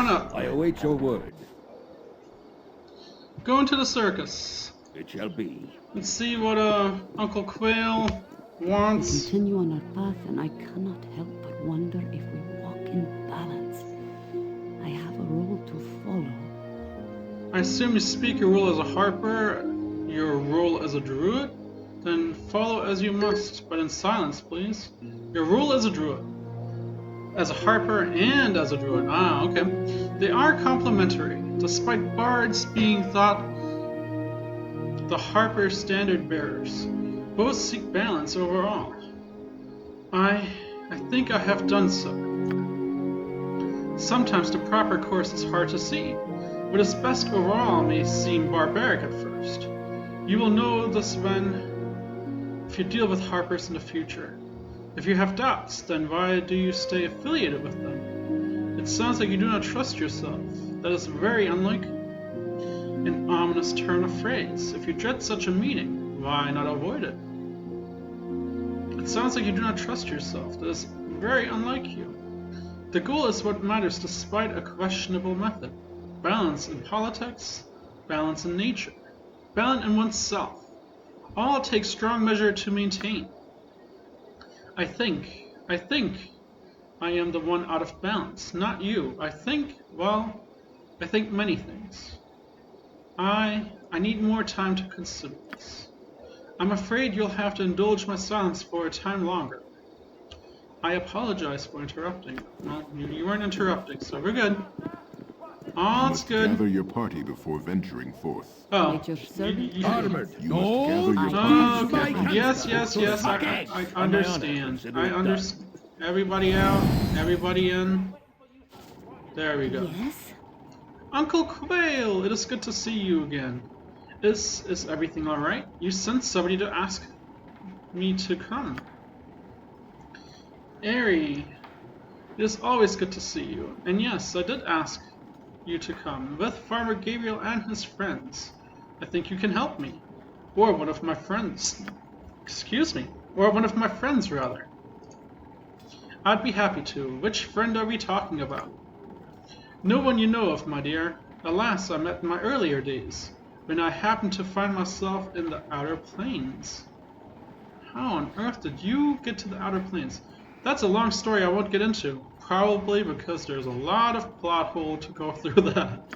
on up. I await your word. Go into the circus. It shall be. Let's see what Uncle Quale We wants. continue on our path, and I cannot help but wonder if we walk in balance. I have a role to follow. I assume you speak your role as a harper, your role as a druid? Then follow as you must, but in silence, please. Your role as a druid. As a harper and as a druid. Ah, okay. They are complementary, despite bards being thought the harper standard bearers. Both seek balance overall. I think I have done so. Sometimes the proper course is hard to see. What is best overall may seem barbaric at first. You will know this if you deal with harpers in the future. If you have doubts, then why do you stay affiliated with them? It sounds like you do not trust yourself. That is very unlike an ominous turn of phrase. If you dread such a meeting, why not avoid it? It sounds like you do not trust yourself. That is very unlike you. The goal is what matters despite a questionable method. Balance in politics, balance in nature, balance in oneself. All takes strong measure to maintain. I think I am the one out of balance, not you. I think many things. I need more time to consider this. I'm afraid you'll have to indulge my silence for a time longer. I apologize for interrupting. Well, you weren't interrupting, so we're good. All's good. Gather your party before venturing forth. Oh. At your service. Armored. You must gather your Oh, party. okay. Yes. I understand. I understand. Everybody out. Everybody in. There we go. Yes? Uncle Quale, it is good to see you again. Is everything all right? You sent somebody to ask me to come. Aerie, it is always good to see you. And yes, I did ask you to come with Farmer Gabriel and his friends. I think you can help me. Or one of my friends. Excuse me. Or one of my friends, rather. I'd be happy to. Which friend are we talking about? No one you know of, my dear. Alas, I met in my earlier days, when I happened to find myself in the Outer Planes. How on earth did you get to the Outer Planes? That's a long story I won't get into, probably because there's a lot of plot hole to go through that.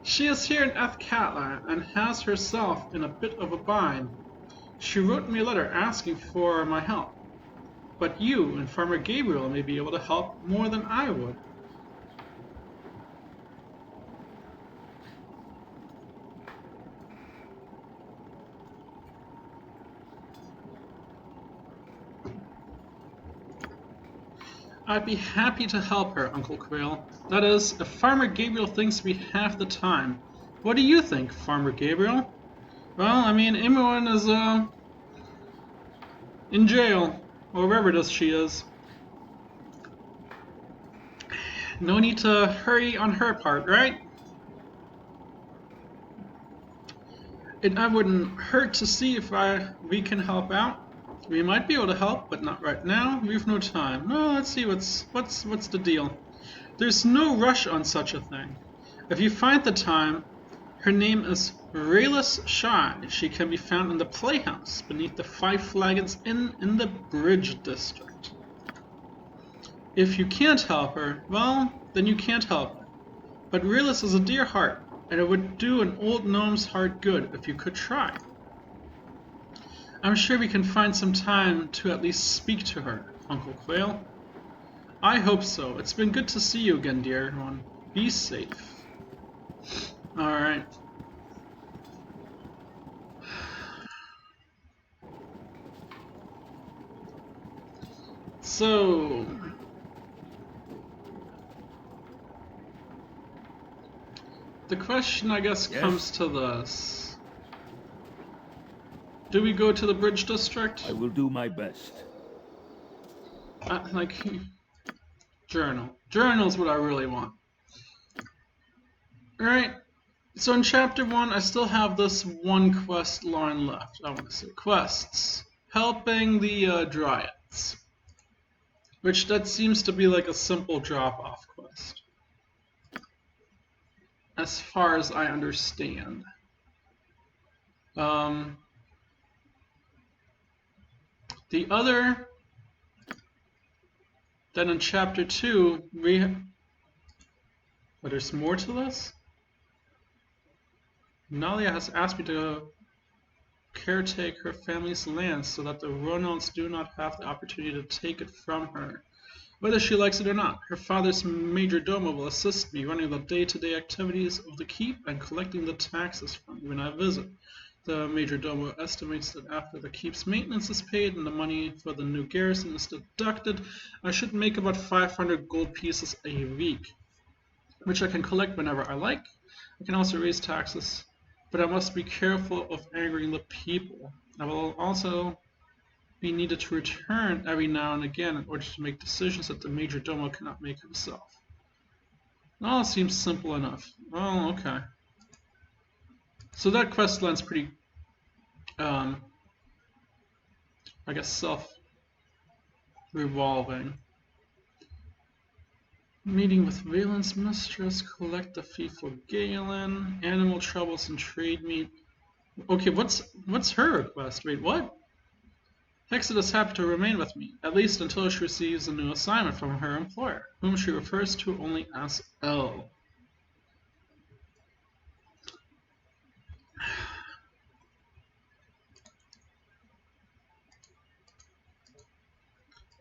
She is here in Athkatla and has herself in a bit of a bind. She wrote me a letter asking for my help, but you and Farmer Gabriel may be able to help more than I would. I'd be happy to help her, Uncle Quale. That is, if Farmer Gabriel thinks we have the time. What do you think, Farmer Gabriel? Well, I mean, Imoen is, in jail, or wherever it is she is. No need to hurry on her part, right? It wouldn't hurt to see if we can help out. We might be able to help, but not right now. We've no time. No, let's see what's the deal. There's no rush on such a thing. If you find the time, her name is Rayless Shy. She can be found in the playhouse beneath the Five Flagons Inn in the Bridge District. If you can't help her, well, then you can't help her. But Rayless is a dear heart, and it would do an old gnome's heart good if you could try. I'm sure we can find some time to at least speak to her, Uncle Quale. I hope so. It's been good to see you again, dear one. Be safe. Alright. So... the question, I guess, comes to this. Do we go to the Bridge District? I will do my best. Journal. Journal's what I really want. Alright, so in Chapter 1, I still have this one quest line left. I want to say quests. Helping the Dryads. Which that seems to be like a simple drop-off quest. as far as I understand. The other, then in chapter 2, but there's more to this? Nalia has asked me to caretake her family's land so that the Ronalds do not have the opportunity to take it from her, whether she likes it or not. Her father's major domo will assist me running the day-to-day activities of the keep and collecting the taxes from me when I visit. The major domo estimates that after the keep's maintenance is paid and the money for the new garrison is deducted, I should make about 500 gold pieces a week, which I can collect whenever I like. I can also raise taxes, but I must be careful of angering the people. I will also be needed to return every now and again in order to make decisions that the major domo cannot make himself. Well, it seems simple enough. Oh, okay. So that quest line's pretty, I guess, self-revolving. Meeting with Valen's mistress, collect the fee for Galen, animal troubles and trade meat. Okay, what's her request? Wait, what? Hexed is happy to remain with me, at least until she receives a new assignment from her employer, whom she refers to only as L.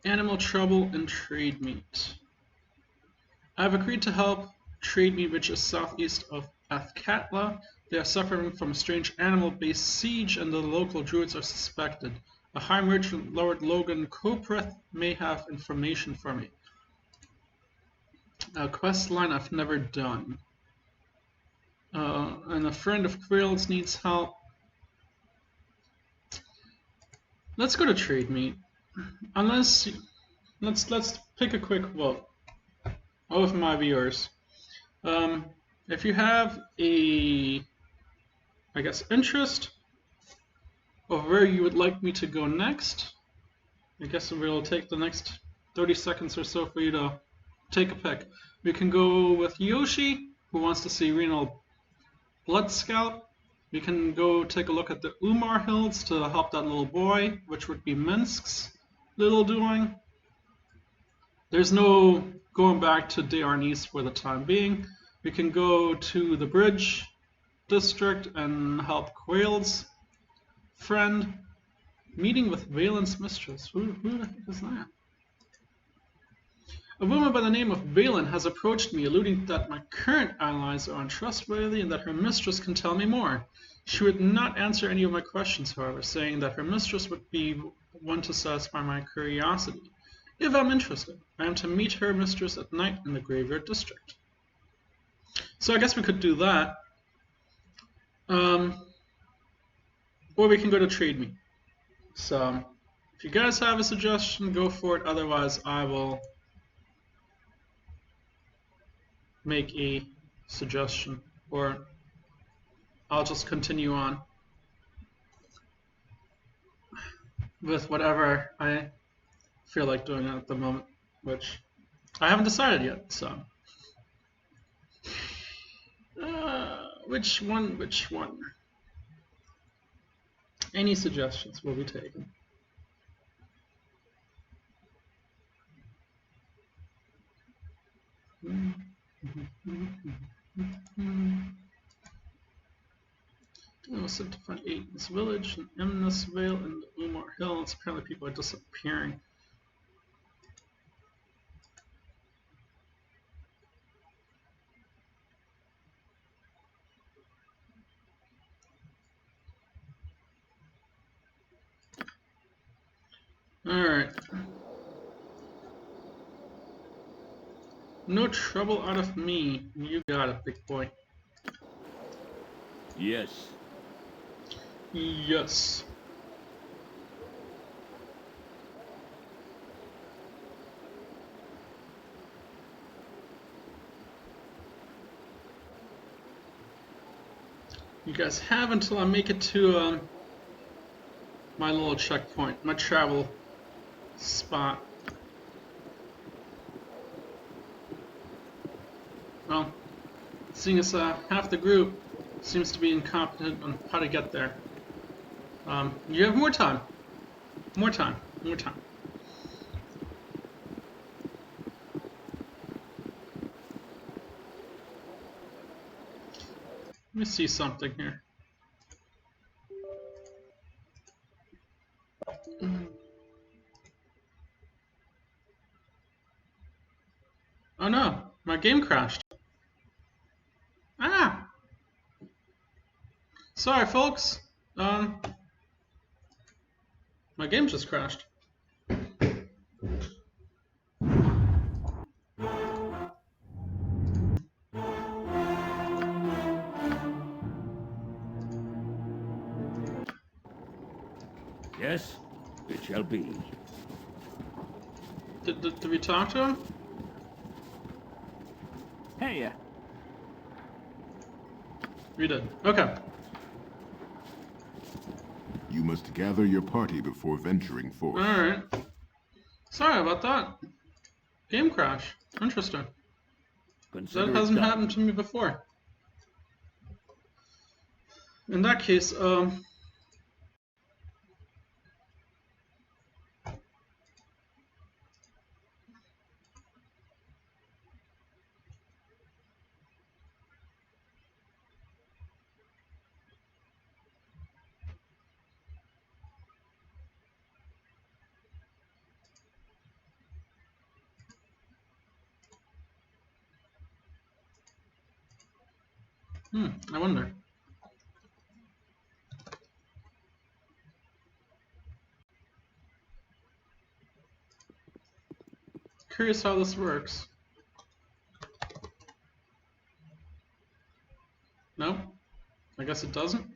Animal trouble and trade meat. I have agreed to help trade meat, which is southeast of Athkatla. They are suffering from a strange animal-based siege, and the local druids are suspected. A high merchant, Lord Logan Copreth, may have information for me. A quest line I've never done. And a friend of Quale's needs help. Let's go to trade meat. Unless, let's pick a quick vote. All of my viewers. If you have a, I guess, interest of where you would like me to go next, I guess we'll take the next 30 seconds or so for you to take a pick. We can go with Yoshi, who wants to see Renal Blood Scalp. We can go take a look at the Umar Hills to help that little boy, which would be Minsk's little doing. There's no going back to Dearnis for the time being. We can go to the Bridge District and help Quale's friend. Meeting with Valen's mistress. Who the heck is that? A woman by the name of Valen has approached me, alluding that my current allies are untrustworthy and that her mistress can tell me more. She would not answer any of my questions, however, saying that her mistress would be one to satisfy my curiosity. If I'm interested, I am to meet her mistress at night in the Graveyard District. So I guess we could do that. Or we can go to Trade Me. So if you guys have a suggestion, go for it. Otherwise, I will make a suggestion, or I'll just continue on with whatever I feel like doing at the moment, which I haven't decided yet. So which one? Any suggestions will be taken. I was sent to find Aiden's village in Emnus Vale and the Umar Hills. Apparently people are disappearing. Alright. No trouble out of me. You got it, big boy. Yes. Yes. You guys have until I make it to my little checkpoint, my travel spot. Well, seeing as half the group seems to be incompetent on how to get there. You have more time. More time. More time. Let me see something here. Oh no, my game crashed. Ah! Sorry, folks. My game just crashed. Yes, it shall be. Did we talk to him? Hey, We did. Okay. You must gather your party before venturing forth. Alright. Sorry about that. Game crash. Interesting. Consider That it hasn't done. happened to me before. In that case, I wonder. Curious how this works. No? I guess it doesn't.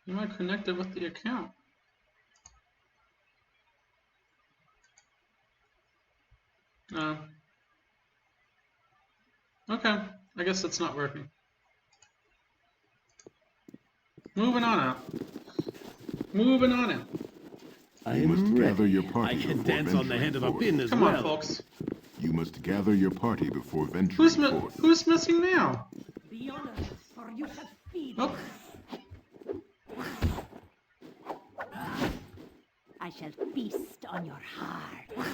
You might connect it with the account. Okay. I guess it's not working. Moving on out. Moving on out. You must gather your I party can before dance on the head of a venturing pin forth. as Come well. on, folks. You must gather your party before venturing forth. Who's missing now? Be honest, or you shall feed. Oh, I shall feast on your heart.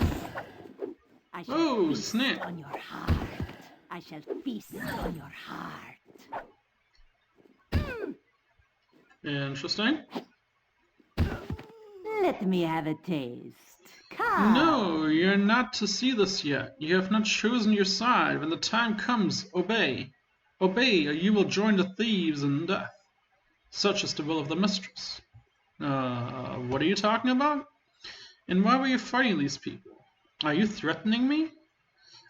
I shall Oh, feast snap. on your heart. I shall feast on your heart. interesting. Let me have a taste. Come. No, you're not to see this yet. You have not chosen your side. When the time comes, obey. Obey, or you will join the thieves in death. Such is the will of the mistress. What are you talking about? And why were you fighting these people? Are you threatening me?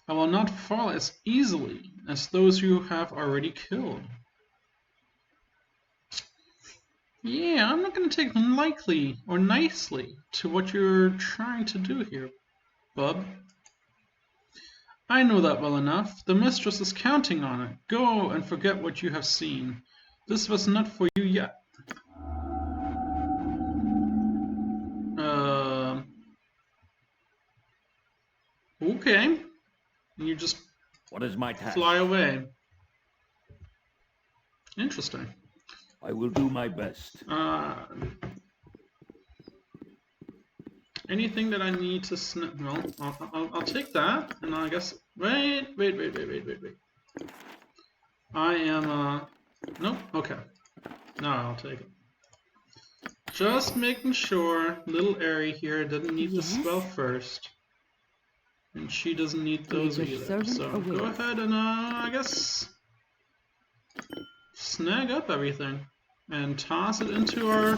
I will not fall as easily as those you have already killed. Yeah, I'm not going to take lightly or nicely to what you're trying to do here, bub. I know that well enough. The mistress is counting on it. Go and forget what you have seen. This was not for you yet. Okay. You just What is my task? fly away. Interesting. I will do my best. Anything that I need to snip? Well, I'll take that, and I guess. Wait. I am. Nope. Okay. No, I'll take it. Just making sure little Aerie here didn't need the spell first. And she doesn't need those Leave your either. servant So away. go ahead and, I guess, snag up everything and toss it into our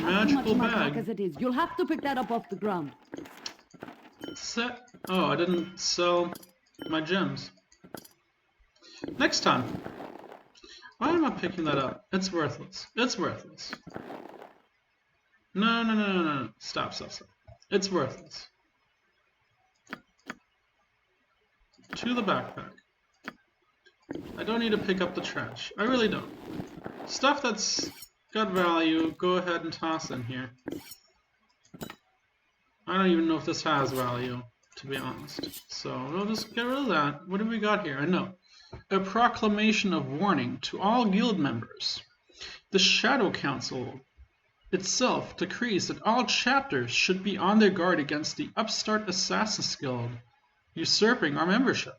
magical Too much bag. as it is. You'll have to pick that up off the ground. Set. Oh, I didn't sell my gems. Next time. Why am I picking that up? It's worthless. It's worthless. No. Stop. It's worthless. To the backpack. I I don't need to pick up the trash. I really don't. Stuff that's got value, go ahead and toss in here. I don't even know if this has value, to be honest. So we'll just get rid of that. What do we got here? I know. A proclamation of warning to all guild members. The Shadow Council itself decrees that all chapters should be on their guard against the upstart Assassin's Guild usurping our membership.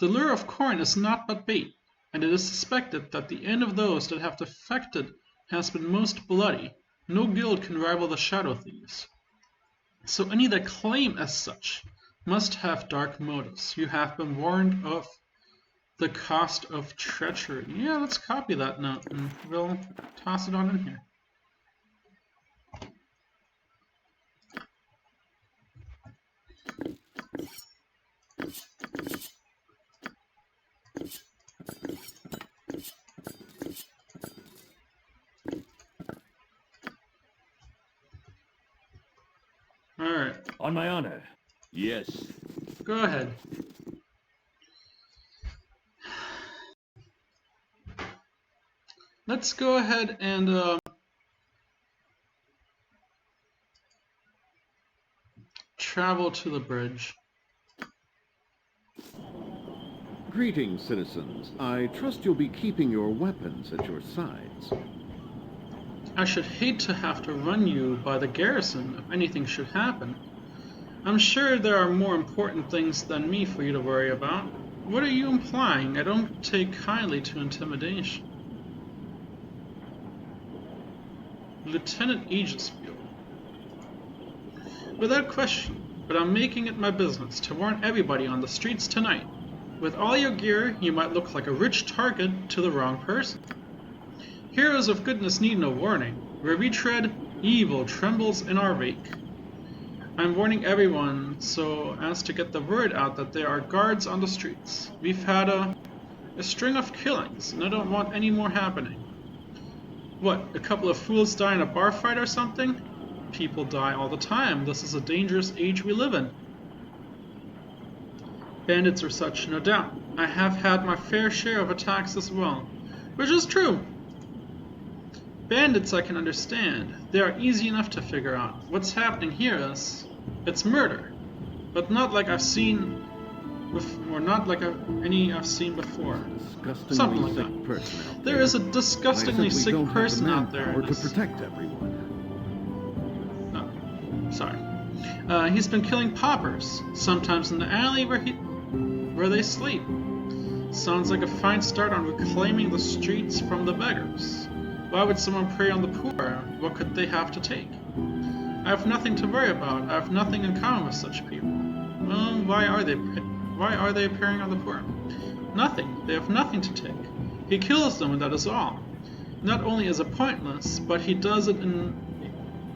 The lure of coin is not but bait, and it is suspected that the end of those that have defected has been most bloody. No guild can rival the Shadow Thieves. So any that claim as such must have dark motives. You have been warned of the cost of treachery. Yeah, let's copy that note and we'll toss it on in here. Alright. On my honor. Yes. Go ahead. Let's go ahead and travel to the bridge. Greetings, citizens. I trust you'll be keeping your weapons at your sides. I should hate to have to run you by the garrison if anything should happen. I'm sure there are more important things than me for you to worry about. What are you implying? I don't take kindly to intimidation. Lieutenant Aegisfield. Without question, but I'm making it my business to warn everybody on the streets tonight. With all your gear, you might look like a rich target to the wrong person. Heroes of goodness need no warning. Where we tread, evil trembles in our wake. I'm warning everyone so as to get the word out that there are guards on the streets. We've had a string of killings, and I don't want any more happening. What, a couple of fools die in a bar fight or something? People die all the time. This is a dangerous age we live in. Bandits are such, no doubt. I have had my fair share of attacks as well. Which is true. Bandits I can understand. They are easy enough to figure out. What's happening here is... it's murder. But not like I've seen... or not like any I've seen before. Something like that. There is a disgustingly sick person out there. To protect everyone. Oh, sorry. He's been killing paupers, sometimes in the alley where they sleep. Sounds like a fine start on reclaiming the streets from the beggars. Why would someone prey on the poor? What could they have to take? I have nothing to worry about. I have nothing in common with such people. Well, why are they preying on the poor? Nothing. They have nothing to take. He kills them, and that is all. Not only is it pointless, but he does it in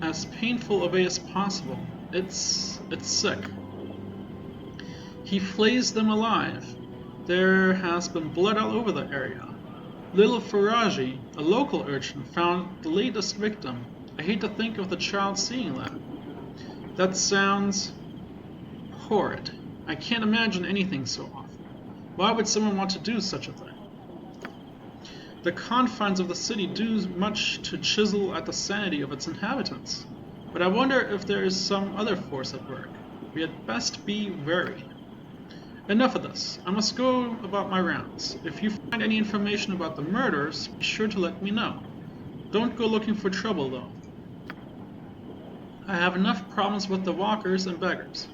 as painful a way as possible. It's sick. He flays them alive. There has been blood all over the area. Little Faraji, a local urchin, found the latest victim. I hate to think of the child seeing that. That sounds horrid. I can't imagine anything so awful. Why would someone want to do such a thing? The confines of the city do much to chisel at the sanity of its inhabitants. But I wonder if there is some other force at work. We had best be wary. Enough of this. I must go about my rounds. If you find any information about the murders, be sure to let me know. Don't go looking for trouble, though. I have enough problems with the walkers and beggars.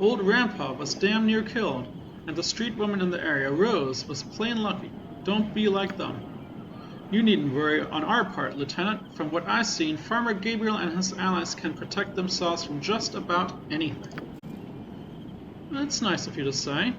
Old Rampa was damn near killed, and the street woman in the area, Rose, was plain lucky. Don't be like them. You needn't worry on our part, Lieutenant. From what I've seen, Farmer Gabriel and his allies can protect themselves from just about anything. That's nice of you to say.